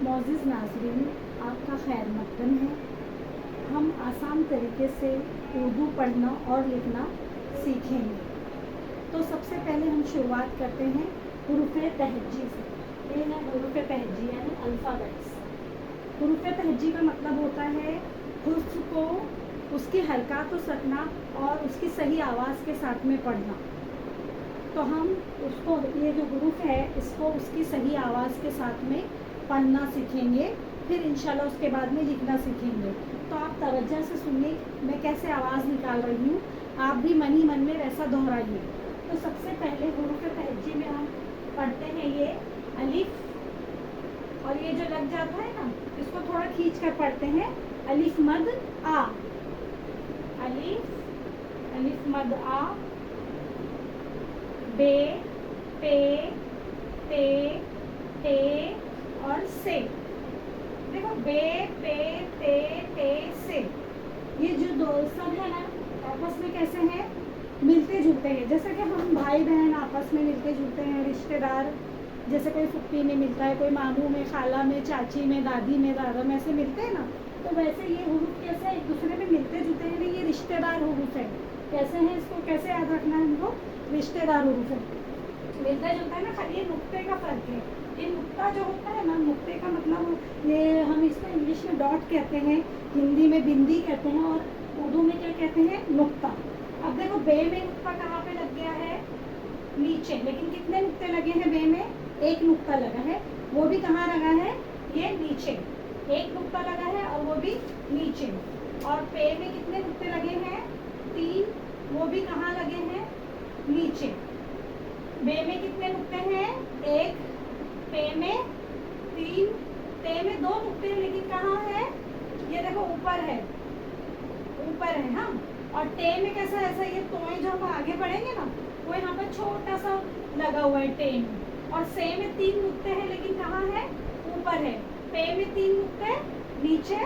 मोअज़्ज़िज़ नाज़रीन, आपका खैर मक़दम है। हम आसान तरीके से उर्दू पढ़ना और लिखना सीखेंगे। तो सबसे पहले हम शुरुआत करते हैं हुरूफ़े तहज्जी से। ये है हुरूफ़े तहज्जी यानी अल्फ़ाबेट्स। हुरूफ़े तहज्जी का मतलब होता है हुर्फ़ को उसकी हरकत व सकनात और उसकी सही आवाज़ के साथ में पढ़ना। तो हम उसको, ये जो हुरूफ़ है, इसको उसकी सही आवाज़ के साथ में पढ़ना सीखेंगे, फिर इंशाल्लाह उसके बाद में लिखना सीखेंगे। तो आप तवज्जो से सुनिए मैं कैसे आवाज़ निकाल रही हूँ, आप भी मन ही मन में वैसा दोहराइए। तो सबसे पहले हुरूफ़े तहज्जी में हम पढ़ते हैं ये अलिफ, और ये जो लग जाता है ना, इसको थोड़ा खींच कर पढ़ते हैं। अलिफ मद आ, अलिफ, अलिफ मद आ, बे, पे, ते, टे और से। देखो बे, पे, ते, से, ये जो दो सब है ना, आपस में कैसे हैं, मिलते जुलते हैं। जैसे कि हम भाई बहन आपस में मिलते जुलते हैं, रिश्तेदार जैसे कोई फुप्पी में मिलता है, कोई मामू में, खाला में, चाची में, दादी में, दादा में, ऐसे मिलते हैं ना। तो वैसे ये हुरूफ कैसे एक दूसरे में मिलते जुलते हैं, ये रिश्तेदार हुरूफ है। कैसे हैं, इसको कैसे याद रखना है हमको, रिश्तेदार हुरूफ है, मिलता जुलता है ना, खाली ये नुक्ते का फ़र्क है। ये नुक्ता जो होता है ना, नुक्ते का मतलब ये हम इसको इंग्लिश में डॉट कहते हैं, हिंदी में बिंदी कहते हैं, और उर्दू में क्या कहते हैं, नुक्ता। अब देखो बे में नुक्ता कहाँ पे लग गया है, नीचे। लेकिन कितने नुक्ते लगे हैं बे में, एक नुक्ता लगा है, वो भी कहाँ लगा है, ये नीचे। एक नुक्ता लगा है और वो भी नीचे। और पे में कितने नुक्ते लगे हैं, 3, वो भी कहाँ लगे हैं, नीचे। बे में कितने नुक्ते हैं, 1, पे में 3, ते में 2 नुक्ते हैं, लेकिन कहाँ है, ये देखो ऊपर है, ऊपर है। हाँ, और टे में कैसा, ऐसा ये तोए जो हम आगे बढ़ेंगे ना, वो यहाँ पर छोटा सा लगा हुआ है टे में। और से में 3 नुक्ते हैं, लेकिन कहाँ है, ऊपर है। पे में 3 नुक्ते नीचे,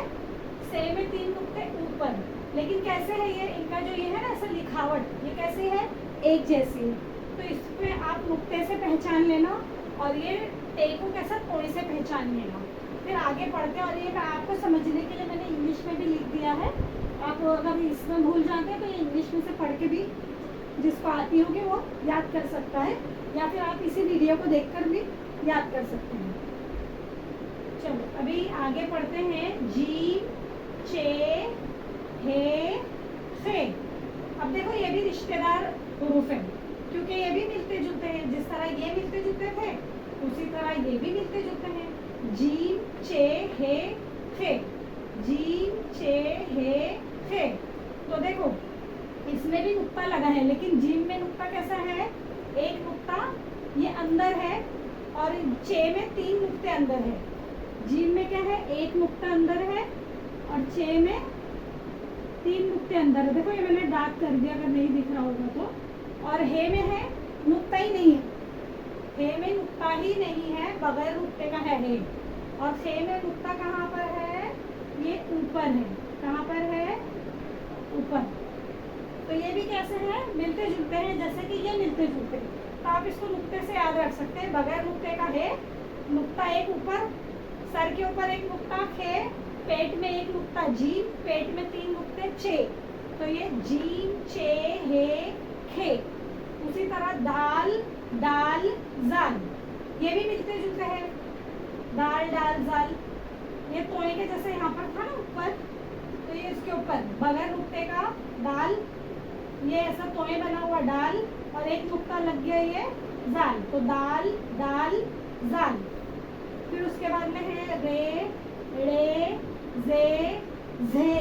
से में 3 नुक्ते ऊपर। लेकिन कैसे है ये, इनका जो ये है ना ऐसा लिखावट, ये कैसे है, एक जैसी है। तो इसमें आप नुक्ते से पहचान लेना, और ये टे को कैसा, तोए से पहचान लेना। फिर आगे पढ़ते हैं, और ये मैं आपको समझने के लिए मैंने इंग्लिश में भी लिख दिया है। आप अगर इसमें भूल जाते हैं तो ये इंग्लिश में से पढ़ के भी जिसको आती होगी वो याद कर सकता है, या फिर आप इसी वीडियो को देखकर भी याद कर सकते हैं। चलो अभी आगे पढ़ते हैं। जी, चे, हे, खे। अब देखो ये भी रिश्तेदार हुरूफ है, क्योंकि ये भी मिलते जुलते हैं। जिस तरह ये मिलते जुलते थे, उसी तरह ये भी मिलते जुलते हैं। जी, चे, हे, खे, जी, चे, हे, खे। तो देखो इसमें भी नुक्ता लगा है, लेकिन जीम में नुक्ता कैसा है, एक नुक्ता ये अंदर है, और चे में 3 नुक्ते अंदर है। जीम में क्या है, एक नुक्ता अंदर है, और चे में 3 नुक्ते अंदर है। देखो ये मैंने डार्क कर दिया अगर नहीं दिख रहा होगा तो। और हे में है, नुक्ता ही नहीं है, हे में नुक्ता ही नहीं है, बगैर नुक्ते का है हे। और खे में नुक्ता कहाँ पर है, ये ऊपर है। कहाँ पर है, ऊपर। तो ये भी कैसे हैं, मिलते जुलते हैं, जैसे कि ये मिलते जुलते हैं। तो आप इसको नुक्ते से याद रख सकते हैं। बगैर नुक्ते का है, नुक्ता एक ऊपर, सर के ऊपर एक नुक्ता खे, पेट में एक नुक्ता जीम, पेट में 3 नुक्ते चे। तो ये जीम, चे, हे, खे। उसी तरह दाल, दाल, जाल, ये भी मिलते जुलते हैं। दाल, दाल, जाल, ये तोए के जैसे यहाँ पर था ना ऊपर, तो ये इसके ऊपर बगैर नुक्ते का दाल, ये ऐसा तोए बना हुआ डाल, और एक नुक्ता लग गया ये जाल। तो दाल, दाल, जाल। फिर उसके बाद में है रे, रे, जे, झे।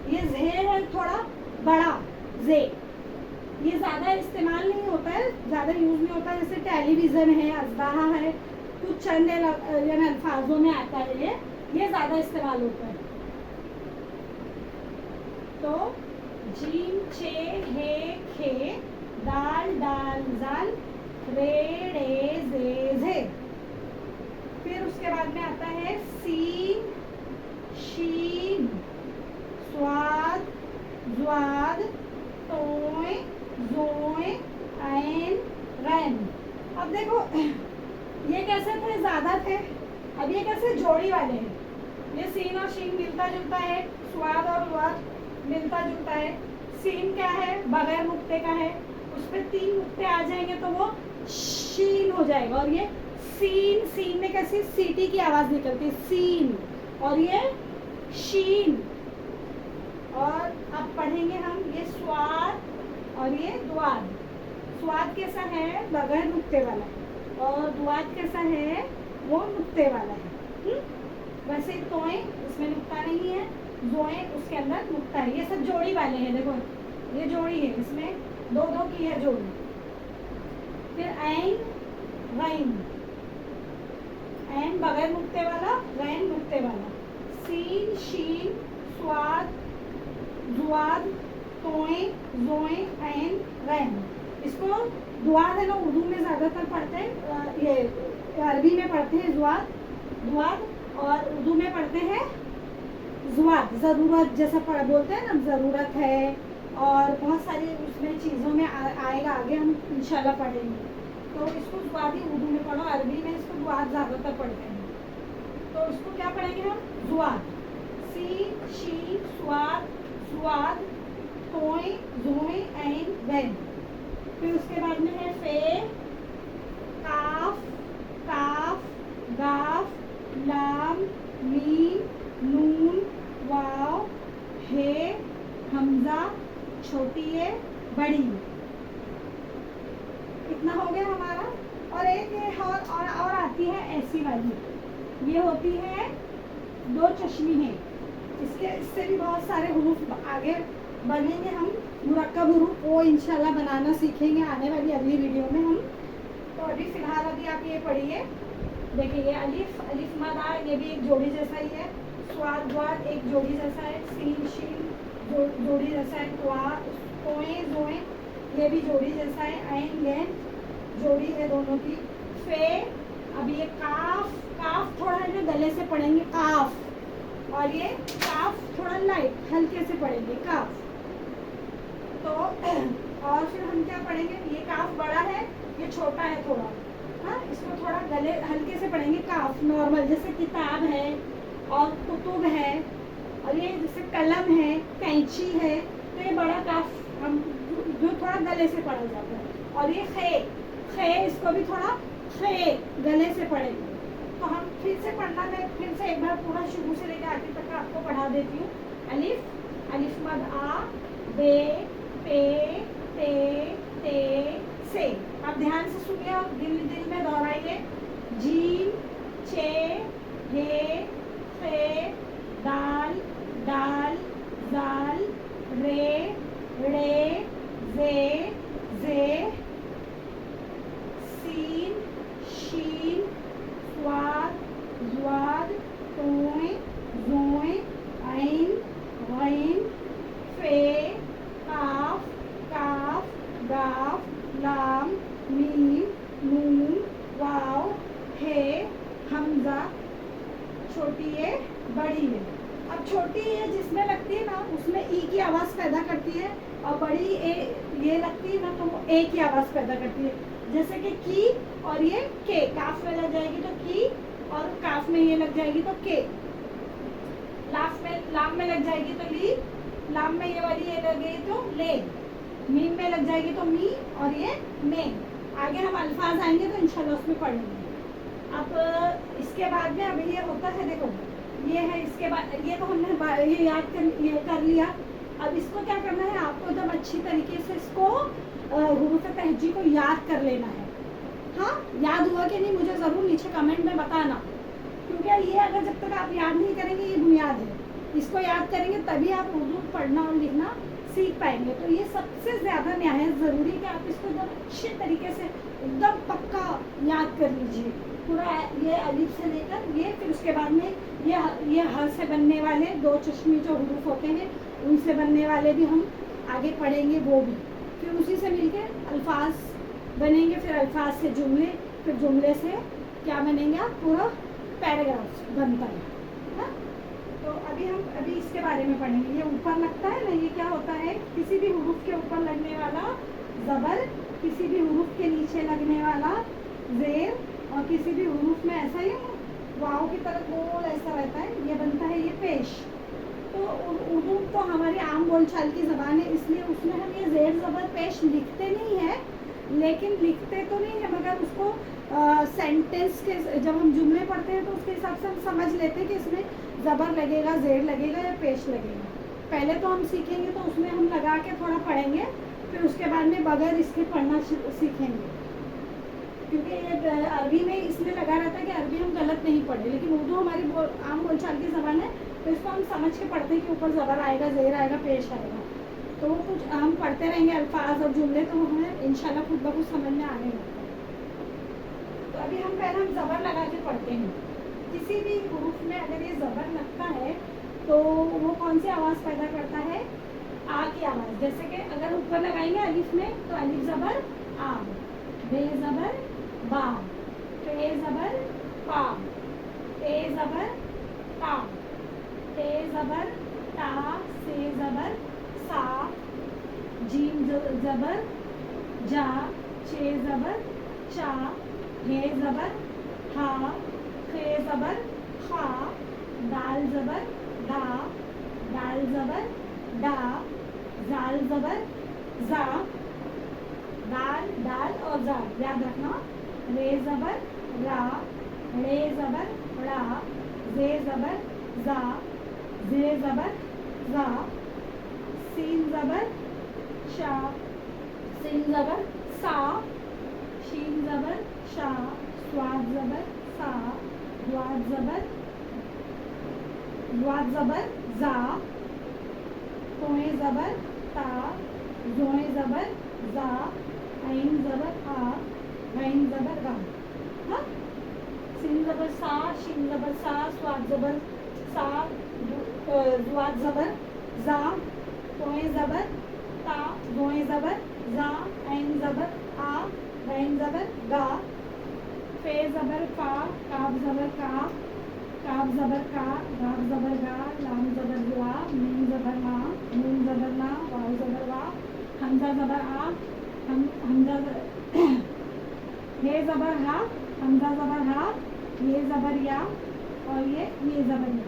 ये झे है थोड़ा बड़ा, जे। ये ज़्यादा इस्तेमाल नहीं होता है, ज़्यादा यूज़ नहीं होता। जैसे टेलीविज़न है, अज़दाहा है, कुछ चंद अल्फाजों में आता है ये ज़्यादा इस्तेमाल होता है। तो जीम, चे, हे, खे, दाल, दाल, जाल, रे, रे, जे, झे। फिर उसके बाद में आता है सीन, शीन, स्वाद, ज्वाद, तोय, जोय, ऐन, रैन। अब देखो ये कैसे थे, ज़्यादा थे, अब ये कैसे जोड़ी वाले हैं, ये सीन और शीन मिलता जुलता है, स्वाद और वाद मिलता जुलता है। सीन क्या है, बगैर नुक्ते का है, उस पर 3 नुक्ते आ जाएंगे तो वो शीन हो जाएगा। और ये सीन, सीन में कैसी सीटी की आवाज निकलती है, सीन, और ये शीन। और अब पढ़ेंगे हम ये स्वाद और ये द्वाद। स्वाद कैसा है, बगैर नुक्ते वाला, और द्वाद कैसा है, वो नुक्ते वाला है। वैसे तोए इसमें नुक्ता नहीं है, जोए उसके अंदर नुक्ता है। ये सब जोड़ी वाले हैं, देखो ये जोड़ी है, इसमें 2-2 की है जोड़ी। फिर ऐन गैन, ऐन बगैर नुक्ते वाला, गैन नुक्ते वाला। सीन शीन स्वाद द्वाद तोए जोए ऐन गैन। इसको द्वाद है ना उर्दू में ज़्यादातर पढ़ते हैं, ये अरबी में पढ़ते हैं द्वाद, और उर्दू में पढ़ते हैं ज़ुवाद। ज़रूरत जैसा बोलते हैं ना, ज़रूरत है, और बहुत सारी उसमें चीज़ों में आएगा, आगे हम इंशाल्लाह पढ़ेंगे। तो इसको ज़ुवाद ही उर्दू में पढ़ो, अरबी में इसको ज़ुवाद ज़्यादातर पढ़ते हैं। तो इसको क्या पढ़ेंगे हम, ज़ुवाद, सीन शीन स्वाद स्वाद तोए जोए ऐन गैन। फिर उसके बाद में है फे, काफ काफ गाफ लाम मीम नून वाव हे हमजा छोटी है बड़ी। इतना हो गया हमारा। और एक और आती है ऐसी वाली, ये होती है 2 चश्मी है। इससे भी बहुत सारे हुरूफ आगे बनेंगे, हम मुरक्कब हुरूफ वो इंशाल्लाह बनाना सीखेंगे आने वाली अगली वीडियो में हम। तो अभी फिलहाल अभी आप ये पढ़िए, देखिए ये अलिफ, अलिफ मद आ, ये भी एक जोड़ी जैसा ही है। स्वाद द्वाद एक जोड़ी जैसा है, सीन शीन जोड़ी जैसा है, तोए जोए ये भी जोड़ी जैसा है, ऐन गैन जोड़ी है दोनों की। फे, अब ये काफ, काफ थोड़ा है ना गले से पढ़ेंगे काफ, और ये काफ थोड़ा लाइट हल्के से पढ़ेंगे काफ। तो और फिर हम क्या पढ़ेंगे, ये काफ बड़ा है, ये छोटा है थोड़ा, हाँ इसको थोड़ा गले हल्के से पढ़ेंगे काफ नॉर्मल, जैसे किताब है और कुतुब है, और ये जैसे कलम है कैंची है, तो ये बड़ा काफ हम जो थोड़ा गले से पढ़ा जाता है। और ये खे, खे इसको भी थोड़ा खे गले से पढ़ेंगे। तो हम फिर से पढ़ना, मैं फिर से एक बार पूरा शुरू से लेकर आखिर तक आपको पढ़ा देती हूँ। अलिफ, अलिफ मद आ, बे पे ते ते से। आप ध्यान से सुनिए और दिल में दोहराइए। जीम चे हे फे दाल दाल दाल रे रे जे सीन शीन स्वाद ज़्वाद तोए ज़ोए ऐन गैन फे काफ काफ गाफ लाम मीम नून वाव हे हमजा छोटी है बड़ी है। अब छोटी है जिसमें लगती है ना उसमें ई की आवाज़ पैदा करती है, और बड़ी ए ये लगती है ना तो वो ए की आवाज़ पैदा करती है। जैसे कि की और ये के, काफ में लग जाएगी तो की, और काफ में ये लग जाएगी तो के। लाम में लग जाएगी तो ली, लाम में ये वाली ये लगेगी तो ले, मीम में लग जाएगी तो मी, और ये में। आगे हम अल्फाज आएंगे तो इंशाल्लाह उसमें पढ़ेंगे। अब इसके बाद में अभी ये होता है, देखो ये है, इसके बाद ये तो हमने ये याद कर लिया। अब इसको क्या करना है, आपको एकदम अच्छी तरीके से इसको हुरूफ तहजी को याद कर लेना है। हाँ याद हुआ कि नहीं मुझे ज़रूर नीचे कमेंट में बताना, क्योंकि ये अगर जब तक आप याद नहीं करेंगे, ये बुनियाद है, इसको याद करेंगे तभी आप उर्दू पढ़ना और लिखना सीख पाएंगे। तो ये सबसे ज़्यादा नहायत ज़रूरी है कि आप इसको एकदम अच्छे तरीके से एकदम पक्का याद कर लीजिए पूरा, ये अलिफ से लेकर ये, फिर उसके बाद में ये ह से बनने वाले 2 चश्मी जो हुरूफ होते हैं उनसे बनने वाले भी हम आगे पढ़ेंगे, वो भी फिर उसी से मिलके अल्फाज बनेंगे, फिर अल्फाज से जुमले, फिर जुमले से क्या बनेंगे, आप पूरा पैराग्राफ बनता है ना। तो अभी इसके बारे में पढ़ेंगे। ये ऊपर लगता है ना, ये क्या होता है, किसी भी हुरूफ के ऊपर लगने वाला ज़बर, किसी भी हुरूफ के नीचे लगने वाला ज़ेर, और किसी भी हुरूफ में ऐसा ही वाव की तरह गोल ऐसा रहता है, ये बनता है ये पेश। तो उर्दू तो हमारी आम बोलचाल की ज़बान है, इसलिए उसमें हम ये ज़ेर ज़बर पेश लिखते नहीं है, लेकिन लिखते तो नहीं है मगर उसको सेंटेंस के जब हम जुमले पढ़ते हैं तो उसके हिसाब से हम समझ लेते हैं कि इसमें ज़बर लगेगा, ज़ेर लगेगा या पेश लगेगा। पहले तो हम सीखेंगे तो उसमें हम लगा के थोड़ा पढ़ेंगे, फिर उसके बाद में बगैर इसके पढ़ना सीखेंगे, क्योंकि ये अरबी में इसलिए लगा रहता है कि अरबी हम गलत नहीं पढ़े, लेकिन उर्दू हमारी आम बोलचाल की ज़बान है, तो इसको हम समझ के पढ़ते हैं कि ऊपर ज़बर आएगा, ज़ेर आएगा, पेश आएगा। तो वो कुछ हम पढ़ते रहेंगे अल्फाज और जुमले, तो हमें इंशाल्लाह खुद ब खुद समझ में आने लगता है। तो अभी हम पहले हम ज़बर लगा के पढ़ते हैं। किसी भी हुरूफ में अगर ये ज़बर लगता है तो वो कौन सी आवाज़ पैदा करता है? आ की आवाज़। जैसे कि अगर ऊपर लगाएंगे अलिफ में तो अलिफ ज़बर आ, बे ज़बर बा, पे ज़बर पा, ते ज़बर ता, ते ज़बर ता, से ज़बर सा, जीम ज़बर जा, चे ज़बर चा, हे ज़बर हा, खे ज़बर खा, दाल ज़बर दा, दाल ज़बर डा, जाल ज़बर जा, दाल दाल और जाल याद रखना। रे ज़बर रा, रे ज़बर रा, जे ज़बर जा, जे ज़बर जा, सीन ज़बर शा, सीन ज़बर सा, शीन ज़बर शा, स्वाद ज़बर सा, द्वाद ज़बर जा, तोए ज़बर ता, जोए ज़बर जा, आइन ज़बर आ, गैन ज़बर गा। हाँ, सीन ज़बर सा, शीन ज़बर सा, स्वाद ज़बर सा, द्वाद ज़बर जा, तोए ज़बर ता, जोए ज़बर जा, आइन ज़बर आ, गैन ज़बर गा, फे ज़बर फा, काफ ज़बर का, काफ ज़बर का, गाफ ज़बर गा, लाम ज़बर ला, मीम ज़बर मा, नून ज़बर ना, वाव ज़बर वा, हमज़ा ज़बर आ, हमज़ा हे ज़बर हा, हमज़ा ज़बर हा, ये ज़बर या और ये ज़बर या।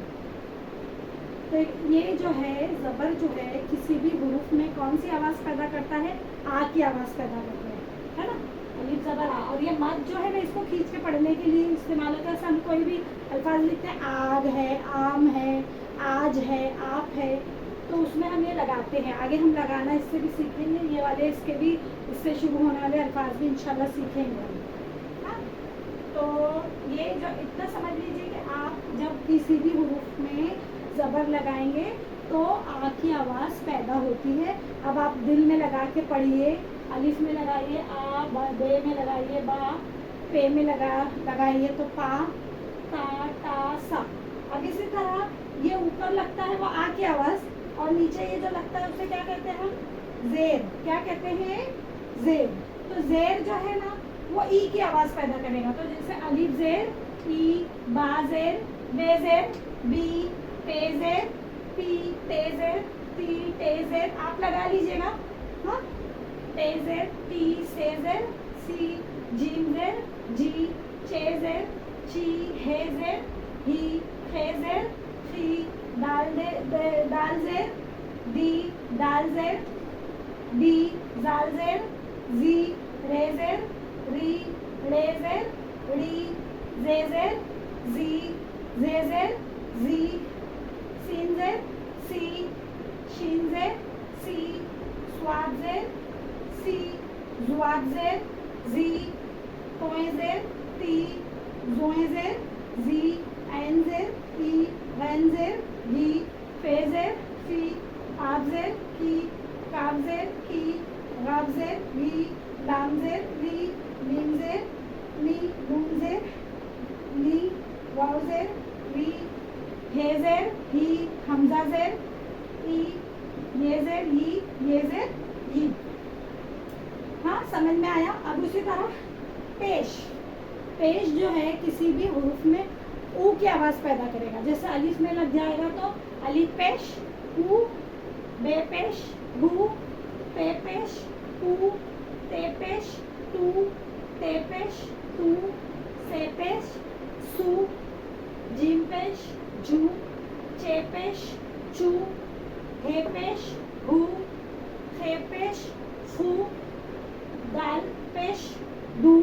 तो ये जो है ज़बर जो है किसी भी हुरूफ में कौन सी आवाज़ पैदा करता है? आ की आवाज़ पैदा करता है ना, अलिफ ज़बर आ। और ये मद जो है ना इसको खींच के पढ़ने के लिए इस्तेमाल होता है। हम कोई भी अल्फाज लिखते हैं, आग है, आम है, आज है, आप है, तो उसमें हम ये लगाते हैं। आगे हम लगाना इससे भी सीखेंगे, ये वाले इसके भी इससे शुरू होने वाले अल्फाज भी इंशाल्लाह सीखेंगे। हाँ, तो ये जो इतना समझ लीजिए कि आप जब किसी भी हुरूफ में ज़बर लगाएंगे तो आ की आवाज़ पैदा होती है। अब आप दिल में लगा के पढ़िए, अलिफ में लगाइए आ, बे में लगाइए बा, पे में लगाइए तो पा, ता, ता, सा। अब इसी तरह ये ऊपर लगता है वो आ की आवाज़, और नीचे ये जो लगता है उसे क्या कहते हैं हम? ज़ेर। क्या कहते हैं? ज़ेर। तो ज़ेर जो है ना वो ई की आवाज़ पैदा करेगा। तो जैसे अलिफ ज़ेर ई, बा ज़ेर, बे ज़ेर बी, पे ज़ेर पी, ते ज़ेर ती, टे ज़ेर आप लगा लीजिएगा। हाँ, टे ज़ेर टी, से ज़ेर सी, जीम ज़ेर जी, चे ज़ेर ची, हे ज़ेर ही, खे ज़ेर खी, दाल ज़ेर दी, दाल ज़ेर दी, जाल ज़ेर जी, रे ज़ेर री, रे ज़ेर री, जे ज़ेर जी, जे ज़ेर जी, सीन ज़ेर सी, शीन ज़ेर सी, स्वाद ज़ेर सी, ज़ुआद ज़ेर जी, तोए ज़ेर ती, जोए ज़ेर जी, ऐन ज़ेर ई, गैन ज़ेर घी, फे ज़ेर फी, आप ज़ेर की, काफ ज़ेर की, गाफ ज़ेर घी, लाम ज़ेर ली, मीम ज़ेर ली, नून ज़ेर ली, वाव ज़ेर वी, हे ज़ेर ही, हमज़ा ज़ेर ई, ये ज़ेर ही, ये ज़ेर ही। हाँ, समझ में आया। अब उसी तरह पेश। पेश जो है किसी भी हुरूफ में ऊ की आवाज़ पैदा करेगा। जैसे अलिफ में लग जाएगा तो अलिफ पेश ऊ, बे पेश बू, पे पेश ऊ, ते पेश टू, ते पेश टू, से पेश सू, पेश जू, चे पेश चू, हे पेश हू, खे पेश फू, दाल पेश डू,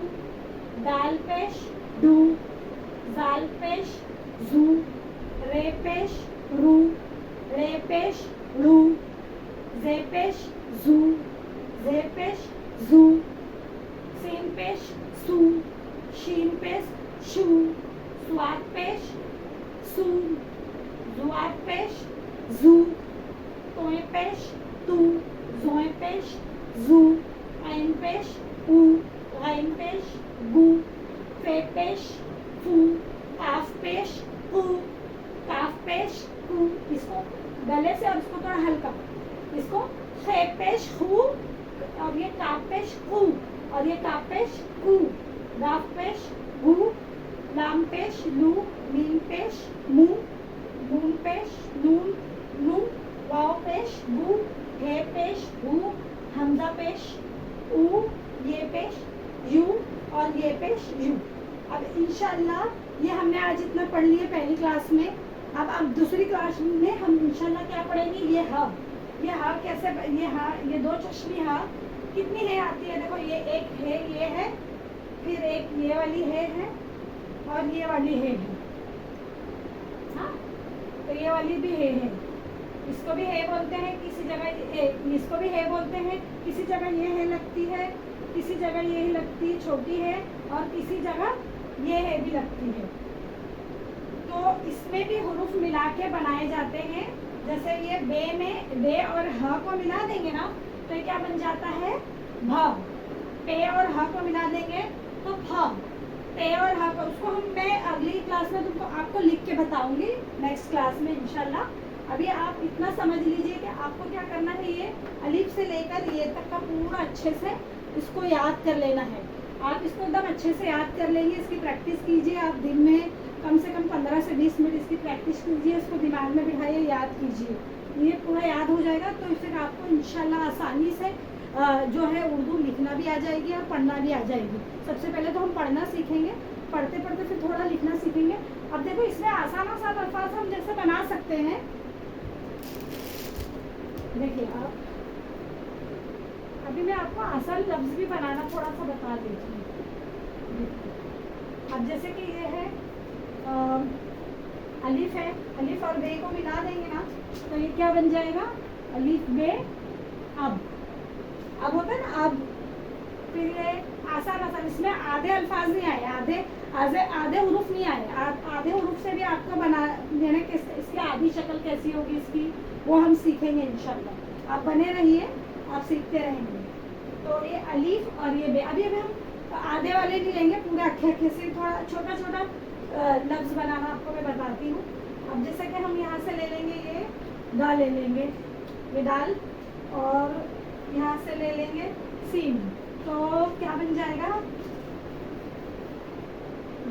दाल पेश डू, जाल पेश जू, रे पेश रू, रे पेश रू, जे पेश जू, जे पेश जू, सीन पेश सू, शीन पेश शू, स्वाद पेश सू, जुआद पेश जू, तोय पेश तू, जोय पेश जू, ऐन पेश ऊ, गैन पेश गू, फे पेश फू, काफ पेश कू, काफ पेश कू। इसको गले से और इसको थोड़ा हल्का, इसको खे पेश खू और ये काफ पेश कू और ये काफ पेश कू, गाफ पेश गू, लाम पेश लू, मीम पेश मू, नून पेश नून नू, वाव पेश बू, हे पेश हू, हमजा पेश ऊ, ये पेश यू और ये पेश यू। अब इंशाल्लाह ये हमने आज इतना पढ़ लिया पहली क्लास में। अब दूसरी क्लास में हम इंशाल्लाह क्या पढ़ेंगे, ये ह कैसे, ये दो चश्मी ह कितनी है आती है, देखो ये एक है, ये है, फिर एक ये वाली है और ये वाली है। हाँ, तो ये वाली भी है, इसको भी है बोलते हैं, किसी जगह इसको भी है बोलते हैं, किसी जगह ये है लगती है, किसी जगह ये लगती छोटी है और किसी जगह ये है भी लगती है। तो इसमें भी हुरूफ मिला के बनाए जाते हैं। जैसे ये बे में बे और ह को मिला देंगे ना तो ये क्या बन जाता है, भ। पे और ह को मिला देंगे तो फ। पे और ह को, उसको मैं अगली क्लास में तुमको आपको लिख के बताऊंगी नेक्स्ट क्लास में इंशाल्लाह। अभी आप इतना समझ लीजिए कि आपको क्या करना है, ये अलिफ से लेकर ये तक का पूरा अच्छे से इसको याद कर लेना है। आप इसको एकदम अच्छे से याद कर लेंगे, इसकी प्रैक्टिस कीजिए। आप दिन में कम से कम 15 से 20 मिनट इसकी प्रैक्टिस कीजिए, इसको दिमाग में बिठाइए, याद कीजिए। ये पूरा याद हो जाएगा तो फिर आपको इंशाल्लाह आसानी से जो है उर्दू लिखना भी आ जाएगी और पढ़ना भी आ जाएगी। सबसे पहले तो हम पढ़ना सीखेंगे, पढ़ते पढ़ते फिर थोड़ा लिखना सीखेंगे। अब देखो इसमें आसान आसान अल्फाज हम जैसे बना सकते हैं। देखिए आप, अभी मैं आपको आसान लफ्ज भी बनाना थोड़ा सा बता देती हूँ। अब जैसे कि ये है अलिफ है, अलिफ और बे को मिला देंगे ना तो ये क्या बन जाएगा, अलिफ बे अब होता है ना अब। फिर ये आसान आसान, इसमें आधे अल्फाज नहीं आए, आधे हुरूफ नहीं आए। आधे हुरूफ से भी आपको बना देना कि इसकी आधी शक्ल कैसी होगी इसकी, वो हम सीखेंगे इंशाल्लाह। आप बने रहिए, आप सीखते रहेंगे। तो ये अलीफ और ये बे, अभी हम आधे वाले नहीं लेंगे, पूरे अक्खे से थोड़ा छोटा छोटा लफ्ज बनाना आपको मैं बताती हूँ। अब जैसे कि हम यहाँ से ले लेंगे, ये दाल ले लेंगे, ये दाल, और यहाँ से ले लेंगे सीन, तो क्या बन जाएगा,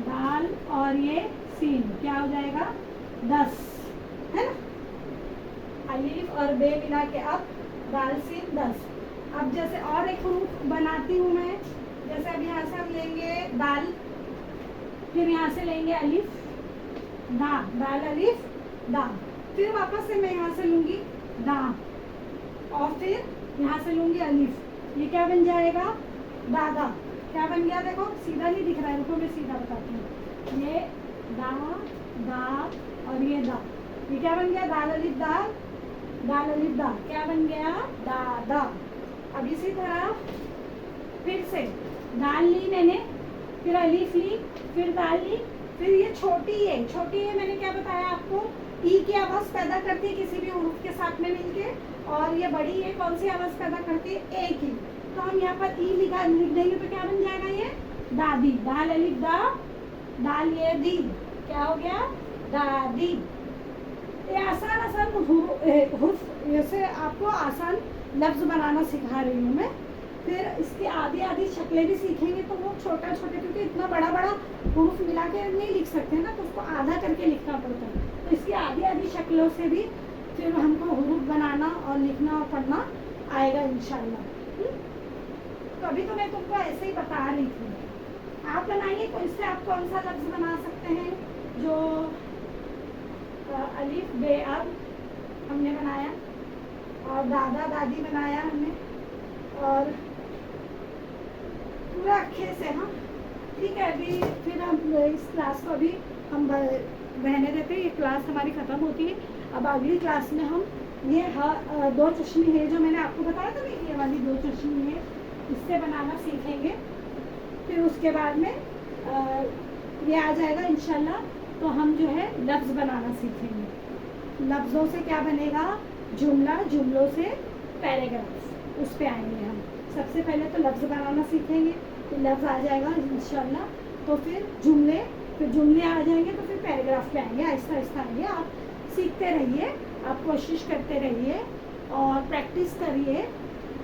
दाल और ये सीन क्या हो जाएगा, 10 है ना। अलीफ और बे मिला के अब दाल सीन 10। अब जैसे और एक हुरूफ बनाती हूँ मैं, जैसे अब यहाँ से हम लेंगे दाल, फिर यहाँ से लेंगे अलिफ दा, दाल अलिफ दा, फिर वापस से मैं यहाँ से लूँगी दा, और फिर यहाँ से लूँगी अलिफ। ये क्या बन जाएगा, दादा। क्या बन गया, देखो सीधा नहीं दिख रहा है, रुको मैं सीधा बताती हूँ। ये दा, दा और ये दा, ये क्या बन गया, दाल अलिफ दाल, दाल अलिफ दा, क्या बन गया, दादा। अब इसी तरह फिर से दाल ली मैंने, फिर अलिफ ली, फिर दाल ली, फिर ये छोटी है मैंने क्या बताया आपको, ई की आवाज़ पैदा करती है किसी भी हुरूफ के साथ में मिलके, और ये बड़ी है कौन सी आवाज़ पैदा करती है, ए की। तो हम यहाँ पर ई लिख देंगे तो क्या बन जाएगा, ये दादी। दाल अलिफ दा, दाल ये दी, क्या हो गया, दादी। ये आसान हुरूफ, जैसे आपको आसान लफ्ज़ बनाना सिखा रही हूँ मैं। फिर इसकी आधी शक्लें भी सीखेंगे तो वो छोटा छोटा, क्योंकि इतना बड़ा हुरूफ मिला के नहीं लिख सकते ना, तो उसको आधा करके लिखना पड़ता है। तो इसकी आधी शक्लों से भी फिर हमको हुरूफ बनाना और लिखना और पढ़ना आएगा इंशाल्लाह। तो अभी तो मैं तुमको ऐसे ही बता रही थी, आप बनाइए। तो इससे आप कौन सा लफ्ज़ बना सकते हैं जो अलिफ बे अब हमने बनाया, और दादा दादी बनाया हमने, और पूरा अच्छे से। हाँ ठीक है, अभी फिर हम इस क्लास को अभी हम रहने देते हैं, ये क्लास हमारी ख़त्म होती है। अब अगली क्लास में हम ये दो चश्मी है जो मैंने आपको बताया था, ये वाली दो चश्मी है, इससे बनाना सीखेंगे। फिर उसके बाद में ये आ जाएगा इंशाल्लाह, तो हम जो है लफ्ज़ बनाना सीखेंगे। लफ्ज़ों से क्या बनेगा, जुमला, जुमलों से पैराग्राफ, उस पे आएंगे हम। सबसे पहले तो लफ्ज़ बनाना सीखेंगे, तो लफ्ज़ आ जाएगा इंशाल्लाह, तो फिर जुमले आ जाएंगे, तो फिर पैराग्राफ पे आएंगे। आहिस्ता आहिस्ता आएंगे। आप सीखते रहिए, आप कोशिश करते रहिए और प्रैक्टिस करिए,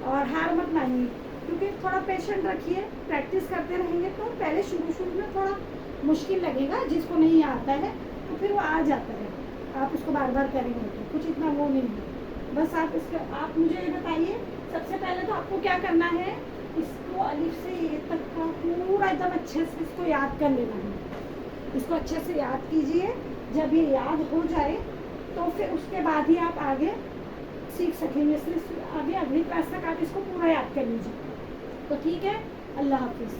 और हार मत मानिए, क्योंकि थोड़ा पेशेंट रखिए। प्रैक्टिस करते रहेंगे तो पहले शुरू में थोड़ा मुश्किल लगेगा, जिसको नहीं आता है तो फिर वो आ जाता है। आप उसको बार बार करेंगे तो कुछ इतना वो नहीं है। बस आप मुझे ये बताइए, सबसे पहले तो आपको क्या करना है, इसको अलिफ से ये तक का पूरा एकदम अच्छे से इसको याद कर लेना है। इसको अच्छे से याद कीजिए। जब ये याद हो जाए तो फिर उसके बाद ही आप आगे सीख सकेंगे। इसलिए अभी अगली क्लास तक आप इसको पूरा याद कर लीजिए। तो ठीक है, अल्लाह हाफिज़।